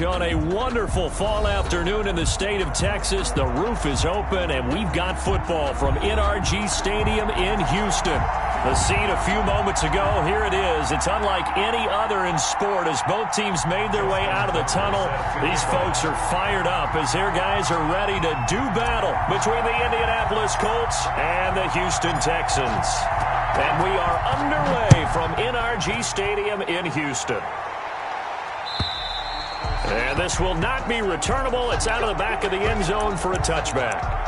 On a wonderful fall afternoon in the state of Texas, the roof is open, and we've got football from NRG Stadium in Houston. The scene a few moments ago, here it is. It's unlike any other in sport as both teams made their way out of the tunnel. These folks are fired up as their guys are ready to do battle between the Indianapolis Colts and the Houston Texans. And we are underway from NRG Stadium in Houston. And this will not be returnable. It's out of the back of the end zone for a touchback.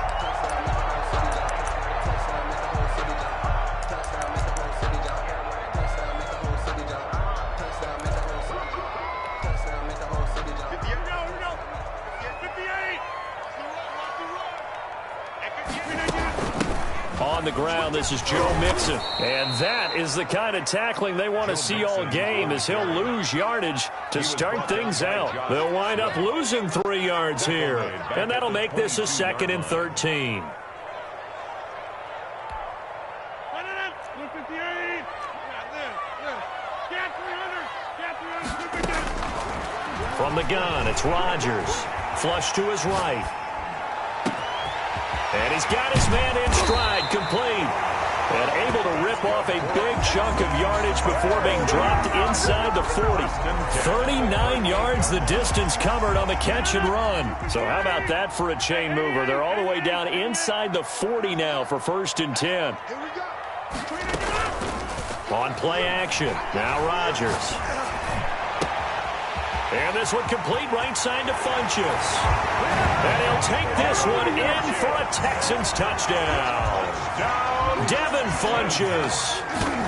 On the ground, this is Joe Mixon. And that is the kind of tackling they want to see all game as he'll lose yardage to start things out. They'll wind up losing 3 yards here. And that'll make this a 2nd and 13. From the gun, it's Rodgers. Flush to his right. And he's got his man in stride, complete. And able to rip off a big chunk of yardage before being dropped inside the 40. 39 yards the distance covered on the catch and run. So how about that for a chain mover? They're all the way down inside the 40 now for 1st and 10. On play action, now Rodgers. And this one complete right side to Funchess. And he'll take this one in for a Texans touchdown. Devin Funchess,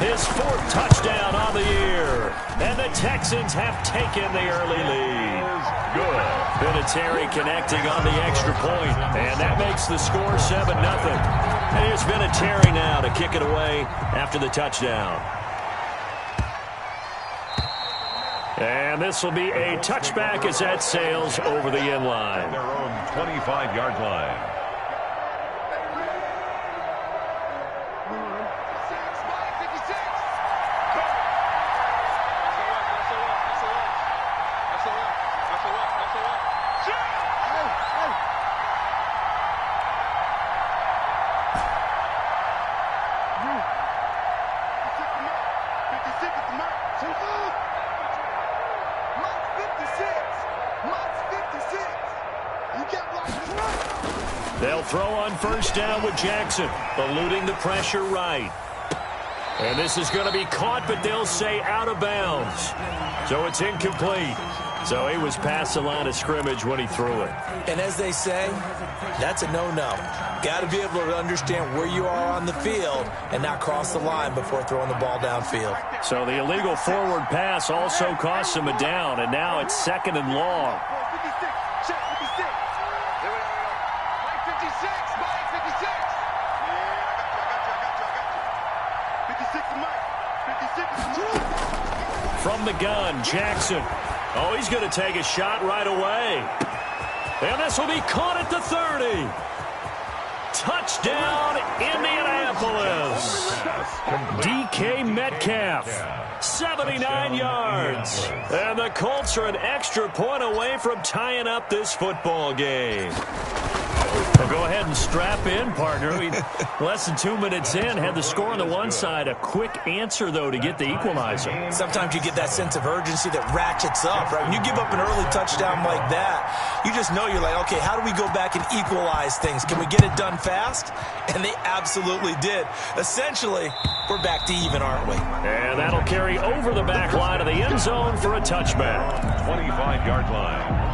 his 4th touchdown on the year. And the Texans have taken the early lead. Good. Vinatieri connecting on the extra point. And that makes the score 7-0. And here's Vinatieri now to kick it away after the touchdown. And this will be a touchback as that sails over the end line. Their own 25-yard line. They'll throw on 1st down with Jackson, eluding the pressure right. And this is going to be caught, but they'll say out of bounds. So it's incomplete. So he was past the line of scrimmage when he threw it. And as they say, that's a no-no. Got to be able to understand where you are on the field and not cross the line before throwing the ball downfield. So the illegal forward pass also costs him a down, and now it's 2nd and long. From the gun, Jackson. Oh, he's going to take a shot right away. And this will be caught at the 30. Touchdown, Indianapolis. DK Metcalf, 79 yards. And the Colts are an extra point away from tying up this football game. Well, go ahead and strap in, partner. Less than 2 minutes in, had the score on the one side. A quick answer, though, to get the equalizer. Sometimes you get that sense of urgency that ratchets up, right? When you give up an early touchdown like that, you just know you're like, okay, how do we go back and equalize things? Can we get it done fast? And they absolutely did. Essentially, we're back to even, aren't we? And that'll carry over the back line of the end zone for a touchback. 25-yard line.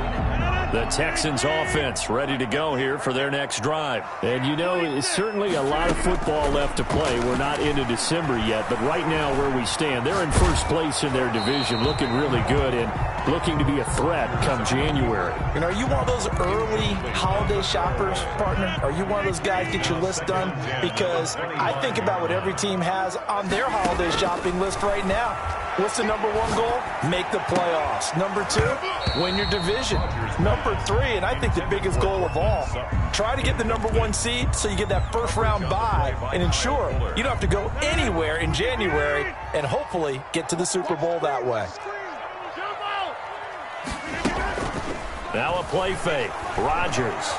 The Texans offense ready to go here for their next drive. And you know, it's certainly a lot of football left to play. We're not into December yet, but right now where we stand, they're in 1st place in their division, looking really good and looking to be a threat come January. And are you one of those early holiday shoppers, partner? Are you one of those guys get your list done? Because I think about what every team has on their holiday shopping list right now. What's the number 1 goal? Make the playoffs. Number 2, win your division. Number 3, and I think the biggest goal of all, try to get the number 1 seed so you get that 1st round bye and ensure you don't have to go anywhere in January and hopefully get to the Super Bowl that way. Now a play fake. Rodgers.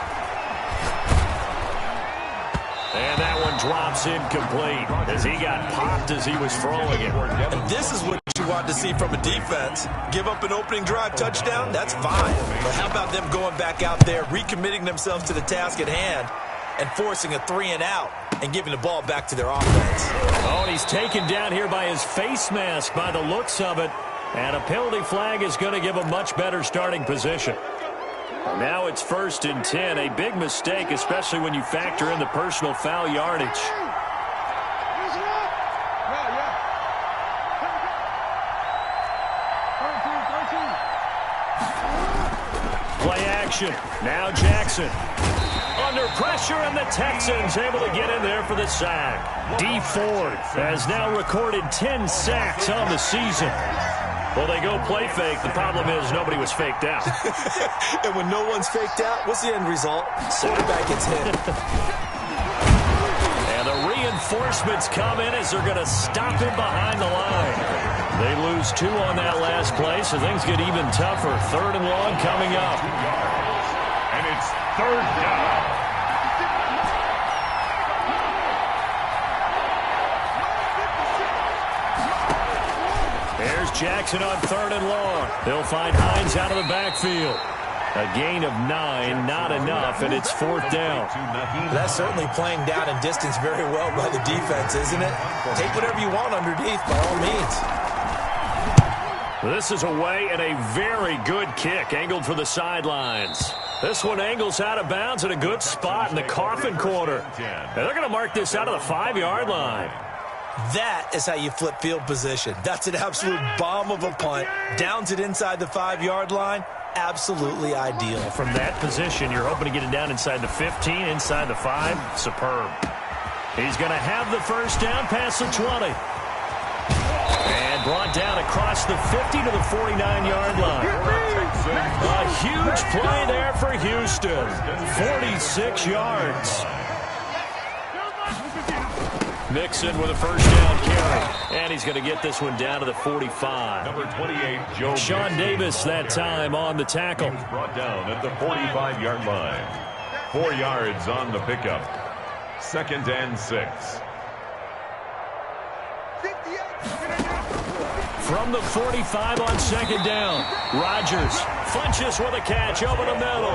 And that one drops incomplete as he got popped as he was throwing it. And this is what you want to see from a defense. Give up an opening drive touchdown, that's fine. But how about them going back out there, recommitting themselves to the task at hand, and forcing a 3-and-out and giving the ball back to their offense. Oh, and he's taken down here by his face mask by the looks of it. And a penalty flag is going to give a much better starting position. Now it's 1st and 10. A big mistake, especially when you factor in the personal foul yardage. Play action. Now Jackson. Under pressure, and the Texans able to get in there for the sack. D Ford has now recorded 10 sacks on the season. Well, they go play fake. The problem is nobody was faked out. And when no one's faked out, what's the end result? Quarterback gets hit. And the reinforcements come in as they're going to stop him behind the line. They lose 2 on that last play, so things get even tougher. 3rd and long coming up. And it's 3rd down. There's Jackson on 3rd and long. They'll find Hines out of the backfield. A gain of 9, not enough, and it's 4th down. That's certainly playing down and distance very well by the defense, isn't it? Take whatever you want underneath, by all means. This is away and a very good kick, angled for the sidelines. This one angles out of bounds at a good spot in the coffin corner. And they're going to mark this out of the 5-yard line. That is how you flip field position. That's an absolute bomb of a punt. Downs it inside the 5-yard line. Absolutely ideal. From that position, you're hoping to get it down inside the 15, inside the 5. Superb. He's going to have the first down past the 20. And brought down across the 50 to the 49-yard line. A huge play there for Houston. 46 yards. Mixon with a first down carry. And he's going to get this one down to the 45. Number 28, Joe Sean Davis that time on the tackle. Brought down at the 45-yard line. 4 yards on the pickup. 2nd and 6. From the 45 on 2nd down. Rodgers flinches with a catch over the middle.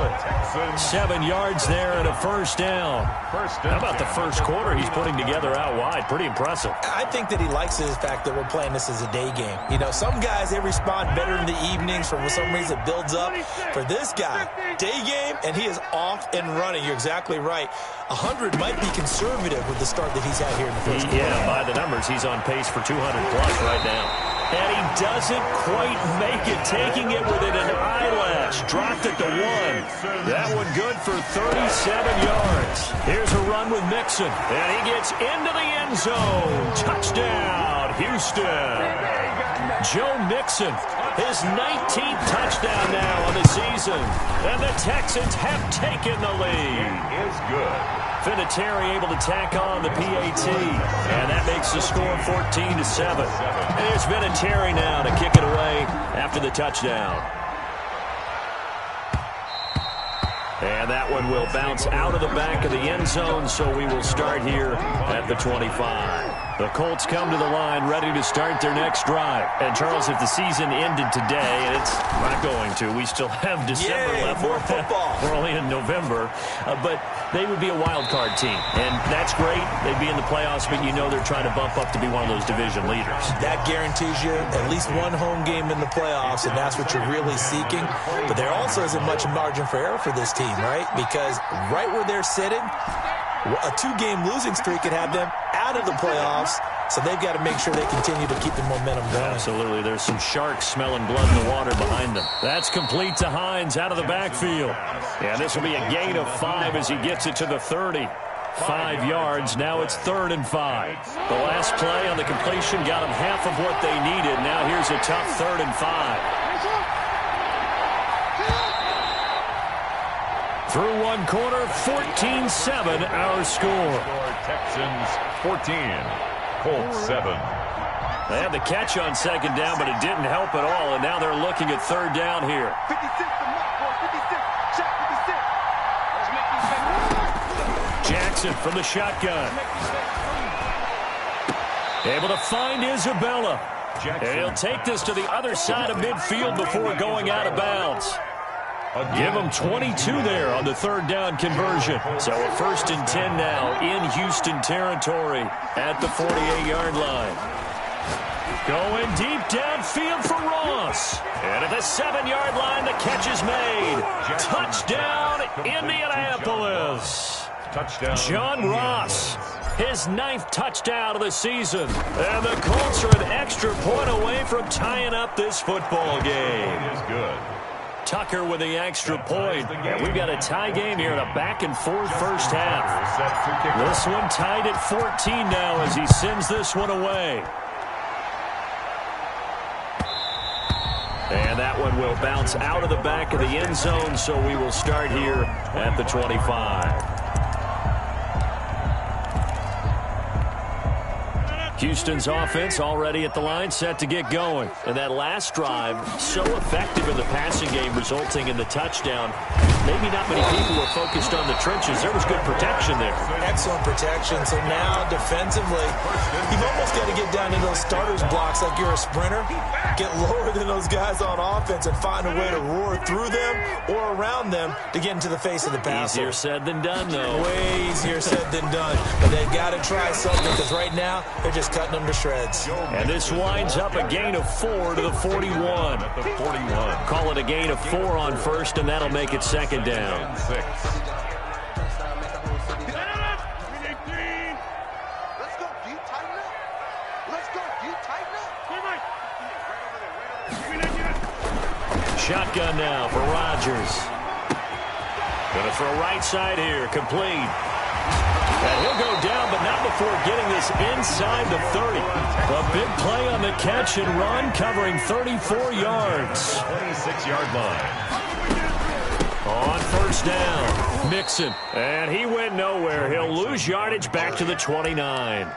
7 yards there and a first down. How about the first quarter he's putting together out wide? Pretty impressive. I think that he likes the fact that we're playing this as a day game. You know, some guys, they respond better in the evenings. For some reason, it builds up. For this guy, day game, and he is off and running. You're exactly right. 100 might be conservative with the start that he's had here in the first quarter. Yeah, by the numbers, he's on pace for 200-plus right now. And he doesn't quite make it, taking it within an eyelash. Dropped at the 1. That one good for 37 yards. Here's a run with Mixon. And he gets into the end zone. Touchdown, Houston. Joe Mixon, his 19th touchdown now on the season. And the Texans have taken the lead. Is good. Vinatieri able to tack on the PAT. And that makes the score 14-7. And here's Vinatieri now to kick it away after the touchdown. And that one will bounce out of the back of the end zone, so we will start here at the 25. The Colts come to the line ready to start their next drive. And, Charles, if the season ended today, and it's not going to, we still have December left. More football. We're only in November. But they would be a wild card team. And that's great. They'd be in the playoffs, but you know they're trying to bump up to be one of those division leaders. That guarantees you at least one home game in the playoffs, and that's what you're really seeking. But there also isn't much margin for error for this team, right? Because right where they're sitting, a 2-game losing streak could have them out of the playoffs, so they've got to make sure they continue to keep the momentum going. Absolutely. There's some sharks smelling blood in the water behind them. That's complete to Hines out of the backfield. Yeah, this will be a gain of 5 as he gets it to the 30. 5 yards. Now it's 3rd and 5. The last play on the completion got them half of what they needed. Now here's a tough 3rd and 5. Through one quarter, 14-7 our score. Texans 14, Colts 7. They had the catch on second down, but it didn't help at all, and now they're looking at third down here. 56, the mark, boy, 56. Shot 56. Jackson from the shotgun. Able to find Isabella. And he'll take this to the other side of midfield before going out of bounds. Give him 22 there on the third down conversion. So a 1st and 10 now in Houston territory at the 48-yard line. Going deep downfield for Ross. And at the 7-yard line, the catch is made. Touchdown, Indianapolis. Touchdown. John Ross, his 9th touchdown of the season. And the Colts are an extra point away from tying up this football game. It is good. Tucker with the extra point. And we've got a tie game here in a back-and-forth first half. This one tied at 14 now as he sends this one away. And that one will bounce out of the back of the end zone, so we will start here at the 25. Houston's offense already at the line, set to get going. And that last drive, so effective in the passing game, resulting in the touchdown. Maybe not many people were focused on the trenches. There was good protection there. Excellent protection. So now, defensively, you've almost got to get down to those starters blocks like you're a sprinter. Get lower than those guys on offense and find a way to roar through them or around them to get into the face of the passer. Easier said than done, though. Way easier said than done. But they've got to try something because right now, they're just cutting them to shreds. And this winds up a gain of 4 to the 41. At the 41. Call it a gain of 4 on first, and that'll make it second down. 6. Let's go, D. Tighten up. Let's go, D. Tighten up. Shotgun now for Rodgers. Going to throw right side here, complete. And he'll go down, but not before getting this inside the 30. A big play on the catch and run, covering 34 yards. 26-yard line. On first down, Mixon. And he went nowhere. He'll lose yardage back to the 29.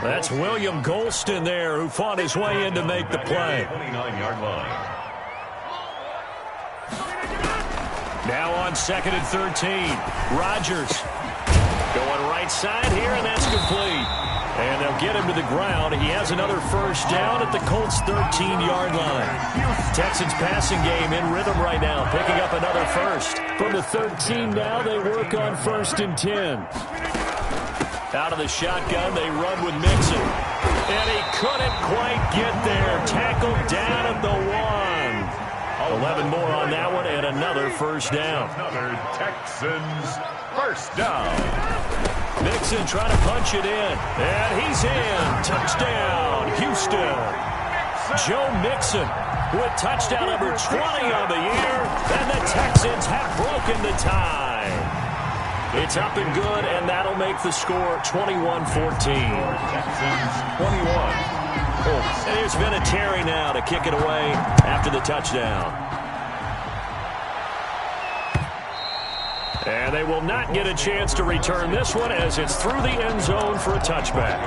That's William Golston there who fought his way in to make the play. 29-yard line. Now on 2nd and 13, Rodgers. Going right side here, and that's complete. And they'll get him to the ground. He has another first down at the Colts' 13-yard line. Texans passing game in rhythm right now, picking up another first. From the 13 now, they work on 1st and 10. Out of the shotgun, they run with Mixon. And he couldn't quite get there. Tackled down at the 1. 11 more on that one, and another first down. Another Texans first down. Mixon trying to punch it in, and he's in. Touchdown, Houston. Joe Mixon with touchdown number 20 on the year, and the Texans have broken the tie. It's up and good, and that'll make the score 21-14. Texans 21. And here's Vinatieri now to kick it away after the touchdown. And they will not get a chance to return this one as it's through the end zone for a touchback.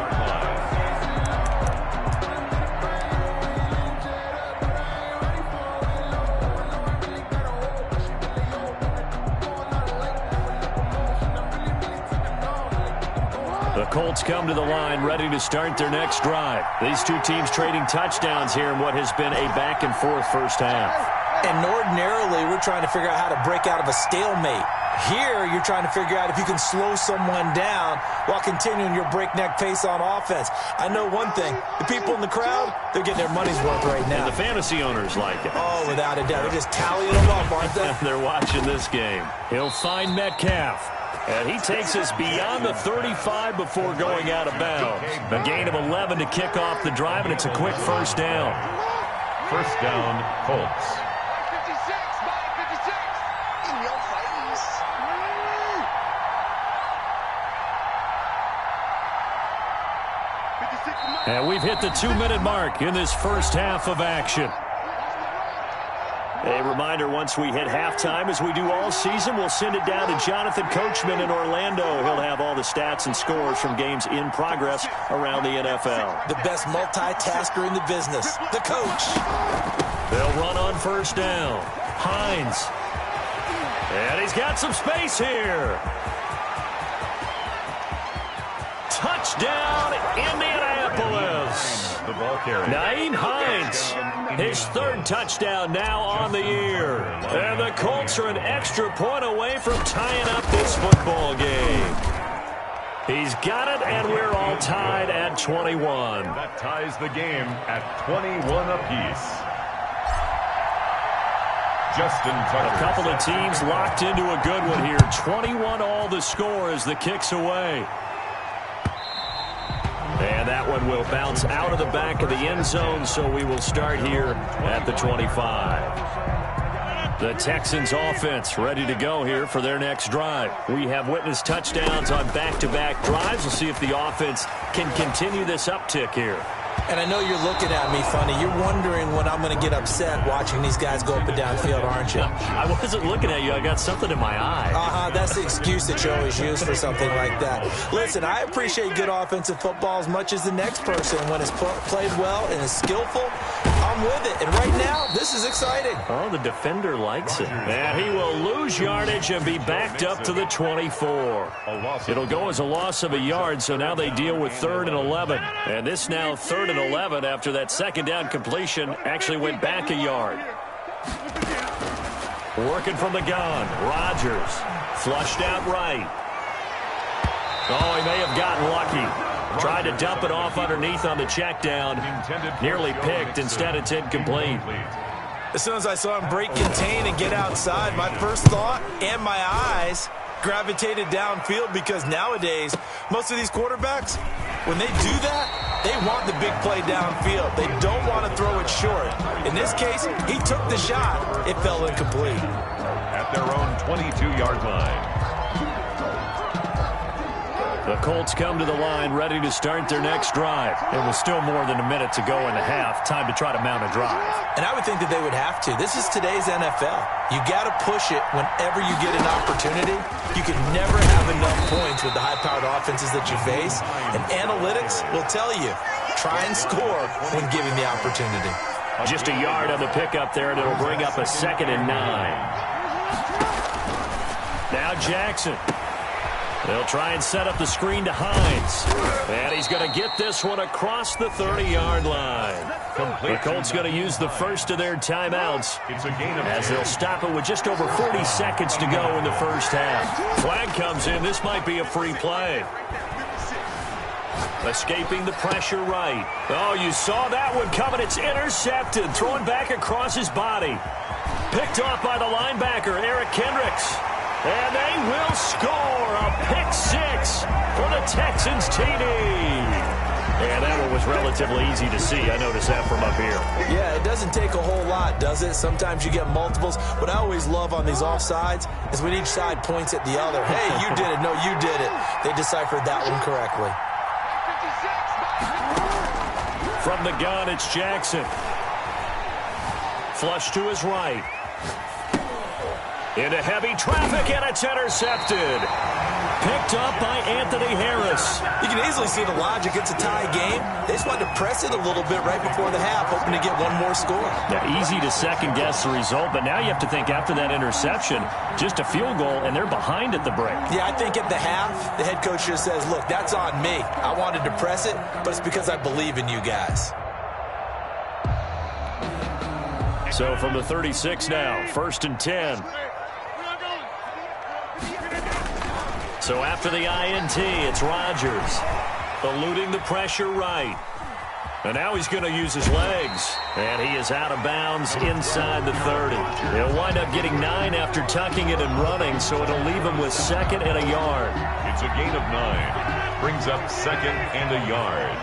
The Colts come to the line ready to start their next drive. These two teams trading touchdowns here in what has been a back-and-forth first half. And ordinarily, we're trying to figure out how to break out of a stalemate. Here, you're trying to figure out if you can slow someone down while continuing your breakneck pace on offense. I know one thing. The people in the crowd, they're getting their money's worth right now. And the fantasy owners like it. Oh, without a doubt. They're just tallying them up, aren't they? They're watching this game. He'll find Metcalf. And he takes us beyond the 35 before going out of bounds. A gain of 11 to kick off the drive, and it's a quick first down. First down, Colts. 56, 56. In your face. And we've hit the 2-minute mark in this first half of action. A reminder, once we hit halftime, as we do all season, we'll send it down to Jonathan Coachman in Orlando. He'll have all the stats and scores from games in progress around the NFL. The best multitasker in the business, the coach. They'll run on first down. Hines. And he's got some space here. Touchdown, Indianapolis. The ball carrier. Nyheim Hines, his third touchdown now on the year. And the Colts are an extra point away from tying up this football game. He's got it, and we're all tied at 21. That ties the game at 21 apiece. Justin Tucker. A couple of teams locked into a good one here. 21 all the score as the kick's away. And that one will bounce out of the back of the end zone, so we will start here at the 25. The Texans offense ready to go here for their next drive. We have witnessed touchdowns on back-to-back drives. We'll see if the offense can continue this uptick here. And I know you're looking at me funny. You're wondering when I'm going to get upset watching these guys go up and down field, aren't you? I wasn't looking at you. I got something in my eye. That's the excuse that you always use for something like that. Listen, I appreciate good offensive football as much as the next person. When it's played well and is skillful, I'm with it. And right now, this is exciting. Oh, the defender likes it. And he will lose yardage and be backed up to the 24. It'll go as a loss of a yard, so now they deal with 3rd and 11. And this now 3rd and 11 after that second down completion actually went back a yard. Working from the gun, Rodgers flushed out right. Oh, he may have gotten lucky. Tried to dump it off underneath on the check down. Nearly picked. Instead, it's incomplete. As soon as I saw him break contain and get outside, my first thought and my eyes gravitated downfield, because nowadays, most of these quarterbacks, when they do that, they want the big play downfield. They don't want to throw it short. In this case, he took the shot. It fell incomplete. At their own 22-yard line. The Colts come to the line ready to start their next drive. It was still more than a minute to go in the half. Time to try to mount a drive. And I would think that they would have to. This is today's NFL. You got to push it whenever you get an opportunity. You can never have enough points with the high-powered offenses that you face. And analytics will tell you, try and score when given the opportunity. Just a yard on the pickup there, and it'll bring up a 2nd and 9. Now Jackson. They'll try and set up the screen to Hines. And he's going to get this one across the 30-yard line. The Colts going to use the first of their timeouts as they'll stop it with just over 40 seconds to go in the first half. Flag comes in. This might be a free play. Escaping the pressure right. Oh, you saw that one coming. It's intercepted. Thrown back across his body. Picked off by the linebacker, Eric Kendricks. And they will score a pick 6 for the Texans TD. And that one was relatively easy to see. I noticed that from up here. Yeah, it doesn't take a whole lot, does it? Sometimes you get multiples. What I always love on these offsides is when each side points at the other. Hey, you did it. No, you did it. They deciphered that one correctly. From the gun, it's Jackson. Flush to his right. Into heavy traffic, and it's intercepted. Picked up by Anthony Harris. You can easily see the logic. It's a tie game. They just wanted to press it a little bit right before the half, hoping to get one more score. Yeah, easy to second-guess the result, but now you have to think after that interception, just a field goal, and they're behind at the break. Yeah, I think at the half, the head coach just says, look, that's on me. I wanted to press it, but it's because I believe in you guys. So from the 36 now, 1st and 10. So after the INT, it's Rodgers eluding the pressure right. And now he's going to use his legs. And he is out of bounds inside the 30. He'll wind up getting 9 after tucking it and running, so it'll leave him with 2nd and a yard. It's a gain of 9. Brings up 2nd and a yard.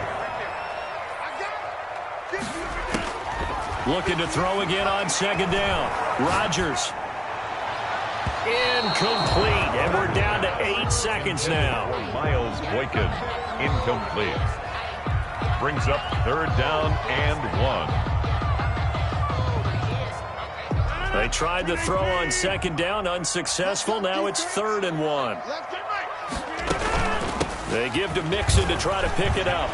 Looking to throw again on 2nd down. Rodgers. Incomplete, and we're down to 8 seconds now. Miles Boykin, incomplete. Brings up 3rd down and 1. They tried to throw on second down, unsuccessful. Now it's 3rd and 1. They give to Mixon to try to pick it up.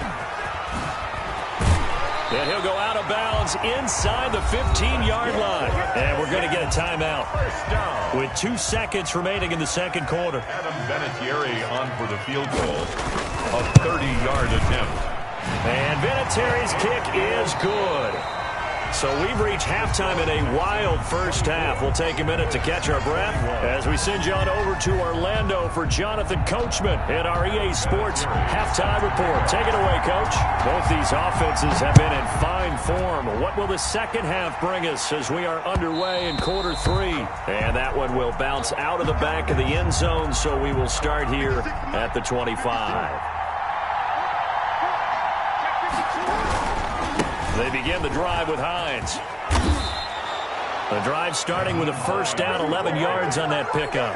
And he'll go out of bounds inside the 15-yard line. And we're going to get a timeout with 2 seconds remaining in the second quarter. Adam Vinatieri on for the field goal. A 30-yard attempt. And Vinatieri's kick is good. So we've reached halftime in a wild first half. We'll take a minute to catch our breath as we send you on over to Orlando for Jonathan Coachman in our EA Sports halftime report. Take it away, Coach. Both these offenses have been in fine form. What will the second half bring us as we are underway in quarter 3? And that one will bounce out of the back of the end zone, so we will start here at the 25. They begin the drive with Hines. The drive starting with a first down, 11 yards on that pickup.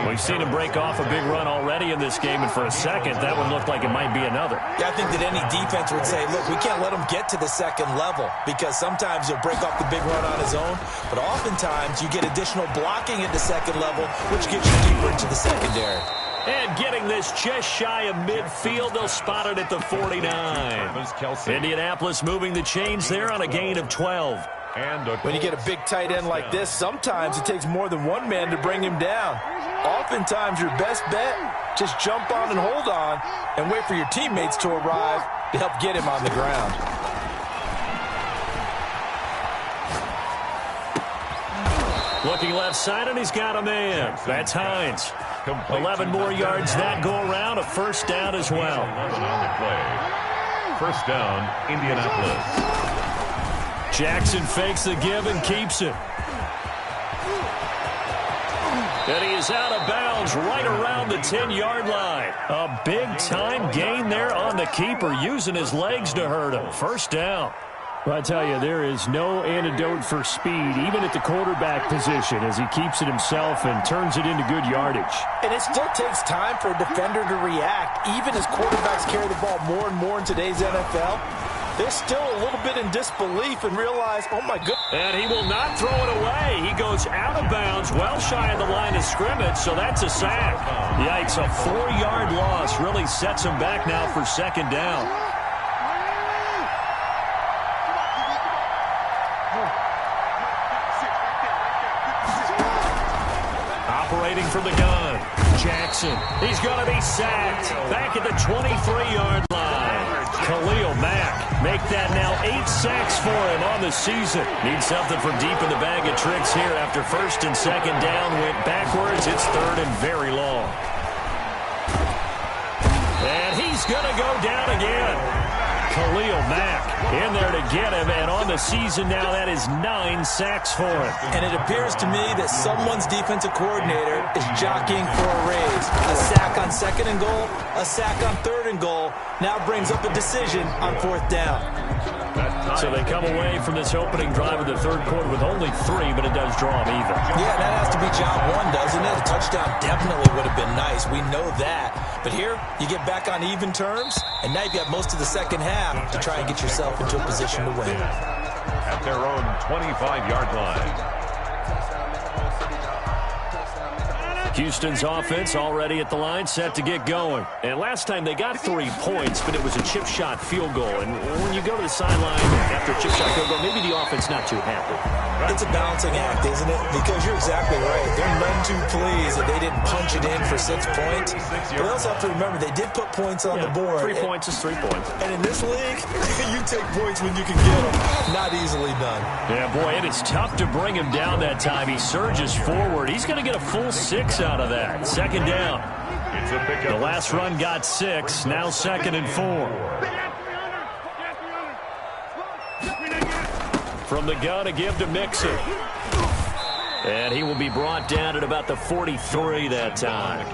We've seen him break off a big run already in this game, and for a second, that one looked like it might be another. Yeah, I think that any defense would say, look, we can't let him get to the second level, because sometimes he'll break off the big run on his own, but oftentimes you get additional blocking at the second level, which gets you deeper into the secondary. And getting this just shy of midfield, they'll spot it at the 49. Indianapolis moving the chains there on a gain of 12. When you get a big tight end like this, sometimes it takes more than one man to bring him down. Oftentimes, your best bet, just jump on and hold on and wait for your teammates to arrive to help get him on the ground. Looking left side, and he's got a man. That's Hines. 11 more yards that go around, a first down as well. First down, Indianapolis. Jackson fakes the give and keeps it. And he is out of bounds right around the 10-yard line. A big-time gain there on the keeper, using his legs to hurt him. First down. Well, I tell you, there is no antidote for speed, even at the quarterback position, as he keeps it himself and turns it into good yardage. And it still takes time for a defender to react. Even as quarterbacks carry the ball more and more in today's NFL, they're still a little bit in disbelief and realize, oh, my goodness. And he will not throw it away. He goes out of bounds, well shy of the line of scrimmage, so that's a sack. Yikes, a 4-yard loss really sets him back now for second down. Operating from the gun, Jackson. He's going to be sacked back at the 23-yard line. Khalil Mack make that now 8 sacks for him on the season. Needs something from deep in the bag of tricks here after first and second down went backwards. It's third and very long. And he's going to go down again. Khalil Mack in there to get him, and on the season now, that is 9 sacks for him. And it appears to me that someone's defensive coordinator is jockeying for a raise. A sack on second and goal, a sack on third and goal, now brings up a decision on fourth down. So they come away from this opening drive of the third quarter with only 3, but it does draw them even. Yeah, that has to be job one, doesn't it? A touchdown definitely would have been nice. We know that. But here, you get back on even terms, and now you've got most of the second half to try and get yourself into a position to win. At their own 25-yard line. Houston's offense already at the line, set to get going. And last time they got 3 points, but it was a chip shot field goal. And when you go to the sideline after a chip shot field goal, maybe the offense not too happy. It's a balancing act, isn't it? Because you're exactly right. They're none too pleased that they didn't punch it in for 6 points. But they also have to remember they did put points on the board. 3 points is 3 points. And in this league, you take points when you can get them. Not easily done. Yeah, boy, it is tough to bring him down that time. He surges forward. He's going to get a full 6 out of that. Second down. The last run got 6. Now second and 4. From the gun, a give to Mixon. And he will be brought down at about the 43 that time.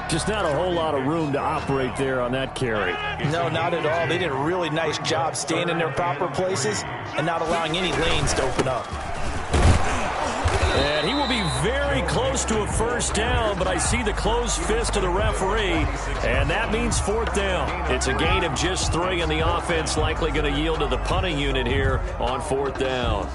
Just not a whole lot of room to operate there on that carry. No, not at all. They did a really nice job staying in their proper places and not allowing any lanes to open up. And he will be very close to a first down, but I see the closed fist of the referee, and that means fourth down. It's a gain of just 3, and the offense likely going to yield to the punting unit here on fourth down.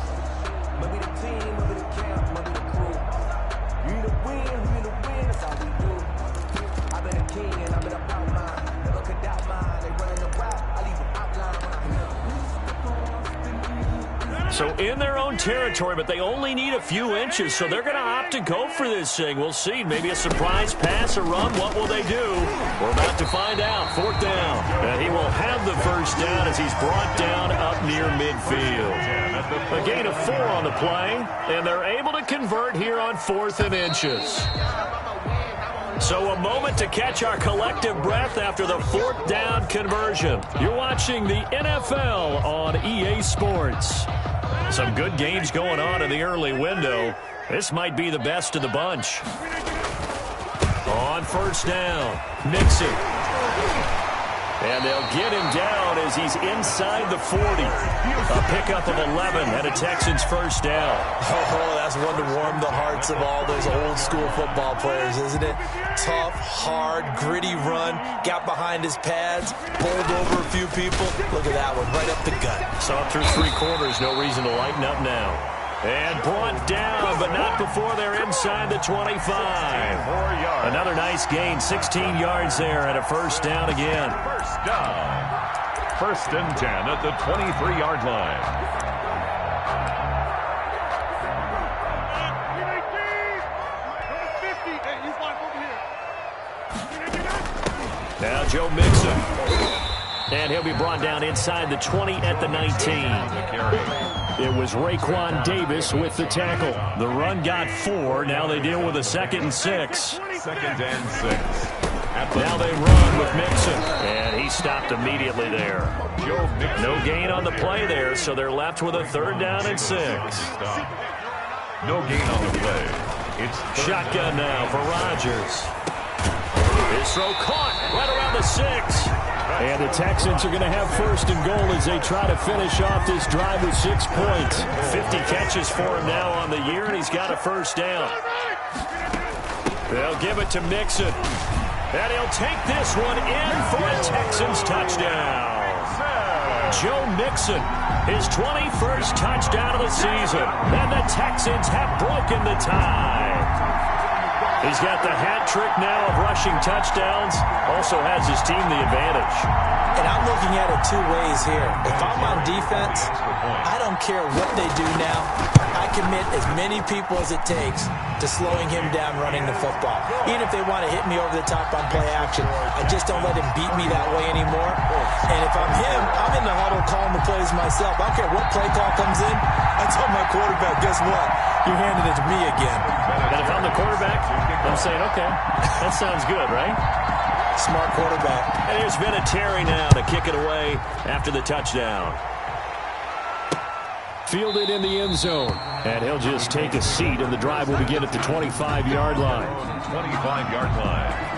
So in their own territory, but they only need a few inches, so they're going to opt to go for this thing. We'll see. Maybe a surprise pass or run. What will they do? We're about to find out. 4th down. And he will have the first down as he's brought down up near midfield. A gain of 4 on the play, and they're able to convert here on 4th and inches. So a moment to catch our collective breath after the 4th down conversion. You're watching the NFL on EA Sports. Some good games going on in the early window. This might be the best of the bunch. On 1st down, Mixon. And they'll get him down as he's inside the 40. A pickup of 11 and a Texans first down. Oh, that's one to warm the hearts of all those old school football players, isn't it? Tough, hard, gritty run. Got behind his pads, bowled over a few people. Look at that one, right up the gut. So up through 3 quarters, no reason to lighten up now. And brought down, but not before they're inside the 25. Another nice gain, 16 yards there, and a first down again. First down. 1st and 10 at the 23-yard line. Now Joe Mixon. And he'll be brought down inside the 20 at the 19. It was Raekwon Davis with the tackle. The run got 4. Now they deal with a 2nd and 6. 2nd and 6. Now they run with Mixon. And he stopped immediately there. No gain on the play there, so they're left with a 3rd down and 6. No gain on the play. It's shotgun now for Rodgers. His throw caught right around the 6. And the Texans are going to have 1st and goal as they try to finish off this drive with 6 points. 50 catches for him now on the year, and he's got a 1st down. They'll give it to Mixon. And he'll take this one in for a Texans touchdown. Joe Mixon, his 21st touchdown of the season. And the Texans have broken the tie. He's got the hat trick now of rushing touchdowns. Also has his team the advantage. And I'm looking at it 2 ways here. If I'm on defense, I don't care what they do now. I commit as many people as it takes to slowing him down running the football. Even if they want to hit me over the top on play action, I just don't let him beat me that way anymore. And if I'm him, I'm in the huddle calling the plays myself. I don't care what play call comes in. I tell my quarterback, guess what? You're handing it to me again. And if I'm the quarterback, I'm saying, okay, that sounds good, right? Smart quarterback. And there's Vinatieri now to kick it away after the touchdown. Fielded in the end zone. And he'll just take a seat, and the drive will begin at the 25-yard line. 25-yard line.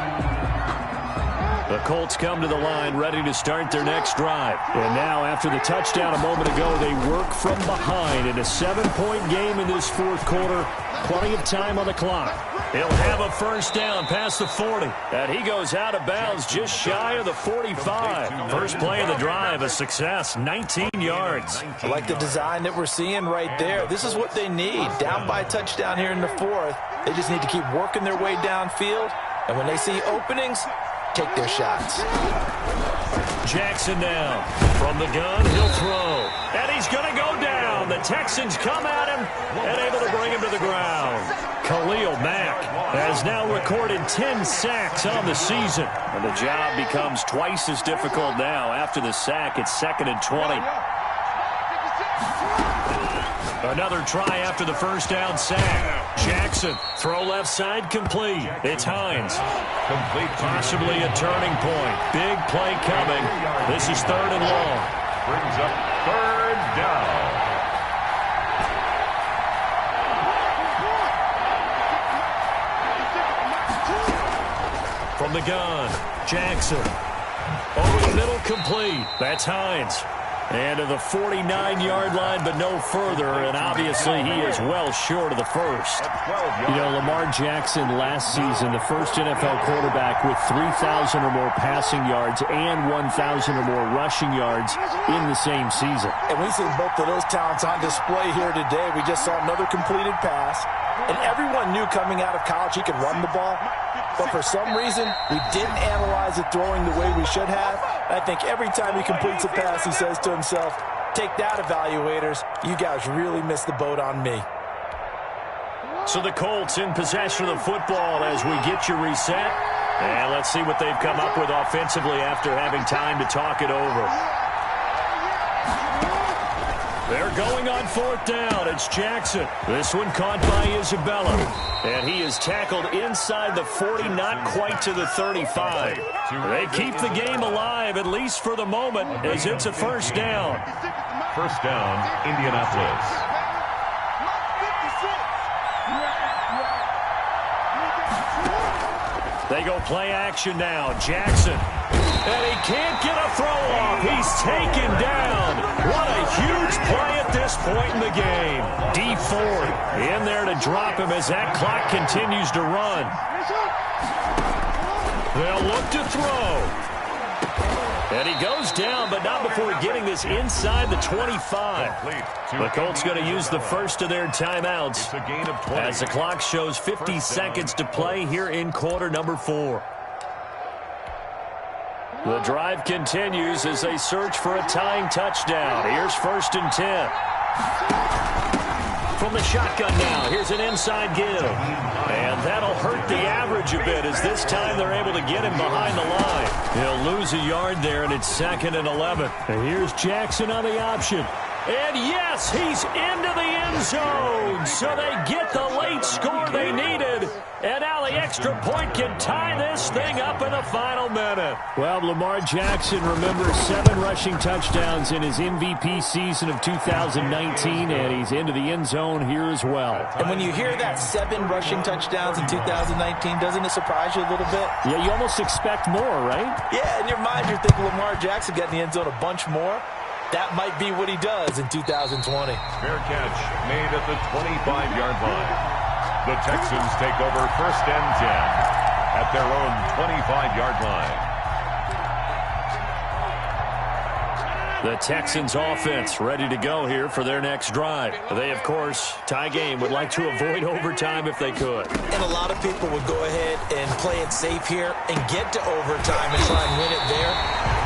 The Colts come to the line ready to start their next drive. And now, after the touchdown a moment ago, they work from behind in a 7-point game in this 4th quarter. Plenty of time on the clock. He'll have a 1st down past the 40. And he goes out of bounds just shy of the 45. First play of the drive, a success, 19 yards. I like the design that we're seeing right there. This is what they need. Down by a touchdown here in the 4th. They just need to keep working their way downfield. And when they see openings, take their shots. Jackson now. From the gun, he'll throw. And he's going to go down. The Texans come at him and able to bring him to the ground. Khalil Mack has now recorded 10 sacks on the season. And the job becomes twice as difficult now. After the sack, it's 2nd and 20. Another try after the 1st down sack. Jackson, throw left side, complete. It's Hines. Complete. Possibly a turning point. Big play coming. This is 3rd and long. Brings up 3rd down. From the gun, Jackson. Over the middle, complete. That's Hines. And to the 49-yard line, but no further. And obviously, he is well short of the 1st. You know, Lamar Jackson last season, the first NFL quarterback with 3,000 or more passing yards and 1,000 or more rushing yards in the same season. And we see both of those talents on display here today. We just saw another completed pass. And everyone knew coming out of college he could run the ball. But for some reason, we didn't analyze it throwing the way we should have. I think every time he completes a pass, he says to himself, Take that, evaluators. You guys really missed the boat on me. So the Colts in possession of the football as we get you reset. And let's see what they've come up with offensively after having time to talk it over. They're going on 4th down. It's Jackson. This one caught by Isabella. And he is tackled inside the 40, not quite to the 35. They keep the game alive, at least for the moment, as it's a 1st down. 1st down, Indianapolis. They go play action now. Jackson. And he can't get a throw off. He's taken down. What a huge play at this point in the game. D Ford in there to drop him as that clock continues to run. They'll look to throw. And he goes down, but not before getting this inside the 25. The Colts going to use the first of their timeouts as the clock shows 50 seconds to play here in quarter number 4. The drive continues as they search for a tying touchdown. Here's 1st and 10. From the shotgun now, here's an inside give. And that'll hurt the average a bit as this time they're able to get him behind the line. He'll lose a yard there, and it's 2nd and 11. And here's Jackson on the option. And yes, he's into the end zone. So they get the late score they needed. And now the extra point can tie this thing up in the final minute. Well, Lamar Jackson, remember, 7 rushing touchdowns in his MVP season of 2019, and he's into the end zone here as well. And when you hear that 7 rushing touchdowns in 2019, doesn't it surprise you a little bit? Yeah, you almost expect more, right? Yeah, in your mind, you're thinking Lamar Jackson got in the end zone a bunch more. That might be what he does in 2020. Fair catch made at the 25-yard line. The Texans take over 1st and 10 at their own 25-yard line. The Texans offense ready to go here for their next drive. They, of course, tie game, would like to avoid overtime if they could. And a lot of people would go ahead and play it safe here and get to overtime and try and win it there.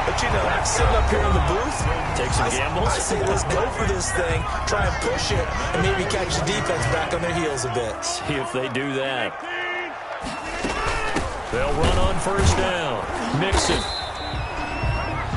But, you know, sitting up here in the booth, take some gambles. I say let's go for this thing, try and push it, and maybe catch the defense back on their heels a bit. See if they do that. They'll run on 1st down. Mixon.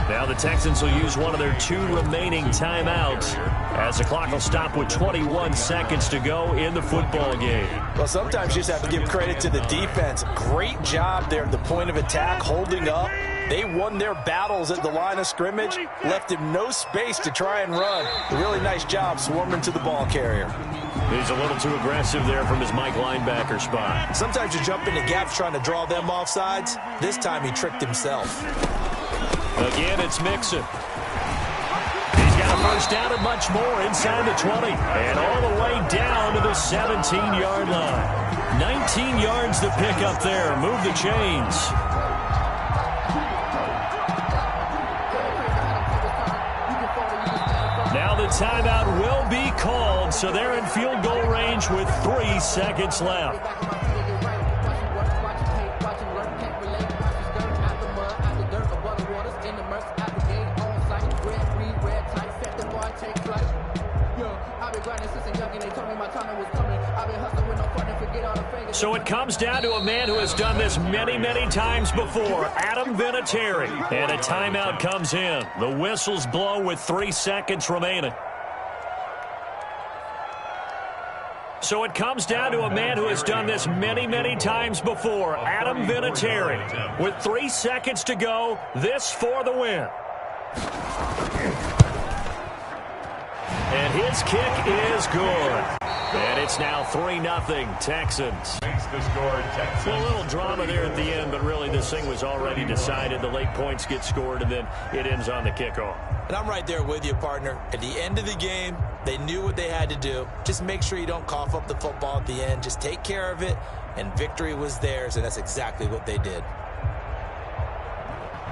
Now the Texans will use one of their 2 remaining timeouts as the clock will stop with 21 seconds to go in the football game. Well, sometimes you just have to give credit to the defense. Great job there at the point of attack, holding up. They won their battles at the line of scrimmage, left him no space to try and run. A really nice job swarming to the ball carrier. He's a little too aggressive there from his Mike linebacker spot. Sometimes you jump into gaps trying to draw them off sides. This time he tricked himself. Again, it's Mixon. He's got a 1st down and much more inside the 20. And all the way down to the 17-yard line. 19 yards to pick up there. Move the chains. Now the timeout will be called, so they're in field goal range with 3 seconds left. So it comes down to a man who has done this many, many times before, Adam Vinatieri. And a timeout comes in. The whistles blow with 3 seconds remaining. So it comes down to a man who has done this many, many times before, Adam Vinatieri. With 3 seconds to go, this for the win. And his kick is good. And it's now 3-0 Texans. Makes the score Texans. Well, a little drama there at the end, but really this thing was already decided. The late points get scored, and then it ends on the kickoff. And I'm right there with you, partner. At the end of the game, they knew what they had to do. Just make sure you don't cough up the football at the end. Just take care of it, and victory was theirs, and that's exactly what they did.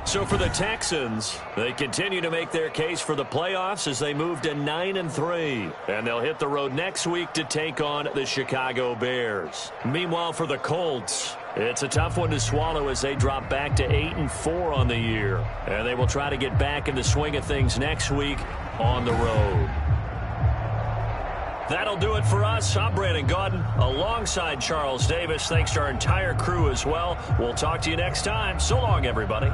So for the Texans, they continue to make their case for the playoffs as they move to 9-3. And they'll hit the road next week to take on the Chicago Bears. Meanwhile, for the Colts, it's a tough one to swallow as they drop back to 8-4 on the year. And they will try to get back in the swing of things next week on the road. That'll do it for us. I'm Brandon Gaudin alongside Charles Davis. Thanks to our entire crew as well. We'll talk to you next time. So long, everybody.